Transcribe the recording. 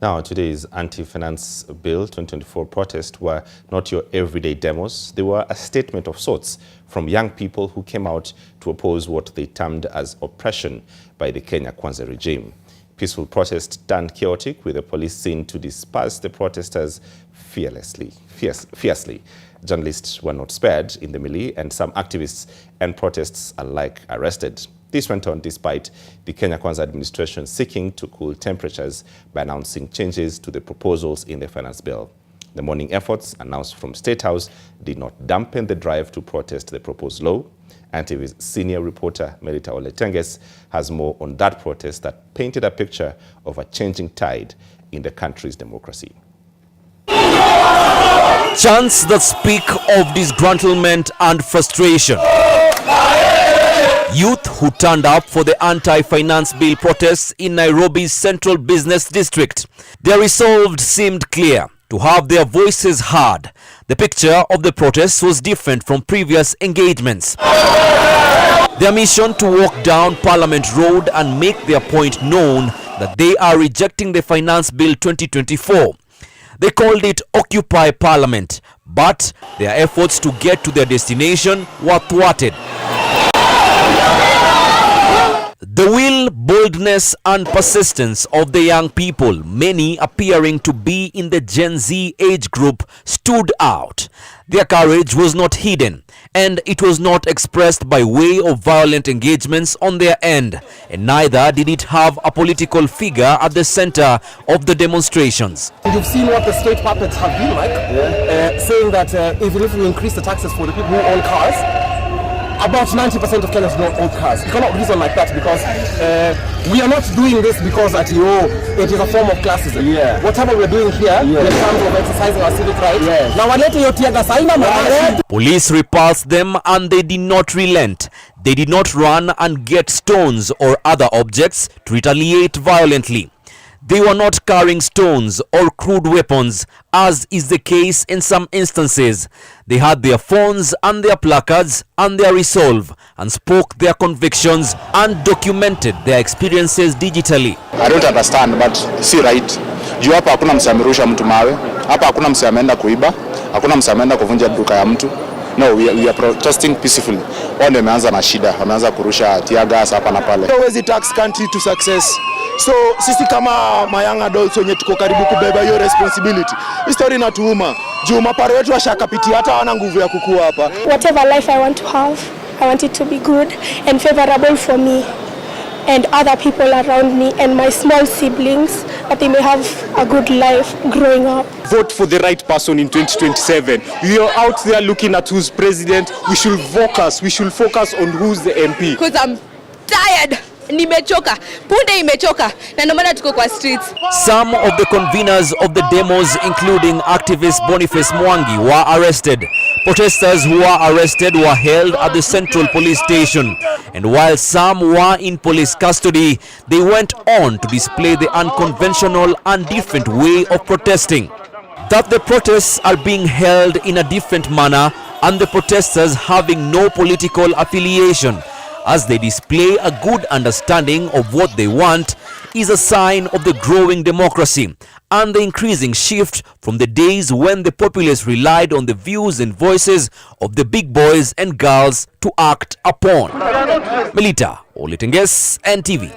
Now, today's Anti-Finance Bill 2024 protests were not your everyday demos. They were a statement of sorts from young people who came out to oppose what they termed as oppression by the Kenya Kwanza regime. Peaceful protest turned chaotic, with the police seen to disperse the protesters fiercely. Journalists were not spared in the melee, and some activists and protests alike arrested. This went on despite the Kenya Kwanza administration seeking to cool temperatures by announcing changes to the proposals in the finance bill. The morning efforts announced from State House did not dampen the drive to protest the proposed law. NTV's senior reporter Melita Oletenges has more on that protest that painted a picture of a changing tide in the country's democracy. Chants that speak of disgruntlement and frustration. Youth who turned up for the anti-finance bill protests in Nairobi's central business district. Their resolve seemed clear: to have their voices heard. The picture of the protests was different from previous engagements. Their mission to walk down Parliament Road and make their point known that they are rejecting the Finance Bill 2024. They called it Occupy Parliament, but their efforts to get to their destination were thwarted. The will, boldness and persistence of the young people, many appearing to be in the Gen Z age group, stood out. Their courage was not hidden, and it was not expressed by way of violent engagements on their end, and neither did it have a political figure at the center of the demonstrations. You've seen what the state puppets have been like, saying that even if we increase the taxes for the people who own cars, about 90% of Kenyans don't own cars. You cannot reason like that, because we are not doing this because it is a form of classism. Yeah. Whatever we're doing here in terms of exercising our civic rights. Police repulsed them and they did not relent. They did not run and get stones or other objects to retaliate violently. They were not carrying stones or crude weapons, as is the case in some instances. They had their phones and their placards and their resolve, and spoke their convictions and documented their experiences digitally. I don't understand, but see right. Juu hapa hakuna mse amerusha mtu mawe, hapa hakuna mse ameenda kuiba, hakuna mse ameenda kuvunja duka ya mtu. No, we are protesting peacefully. Wao ndio wameanza na shida, wameanza kurusha tear gas hapa na pale. Always tax country to success. So sisi kama young adults wenye tuko karibu kubeba hiyo responsibility. History inatuuma. Juu maparo wetu washakapitia, hata wana nguvu ya kukua hapa. Whatever life I want to have, I want it to be good and favorable for me and other people around me and my small siblings, that they may have a good life growing up. Vote for the right person in 2027. We are out there looking at who's president. We should focus on who's the MP. Because I'm tired. Nimechoka. Punde imechoka. Na ndio maana tuko kwa streets. Some of the conveners of the demos, including activist Boniface Mwangi, were arrested. Protesters who were arrested were held at the Central Police Station, and while some were in police custody, they went on to display the unconventional and different way of protesting. That the protests are being held in a different manner and the protesters having no political affiliation, as they display a good understanding of what they want, is a sign of the growing democracy and the increasing shift from the days when the populace relied on the views and voices of the big boys and girls to act upon. Melita Oletenges, NTV.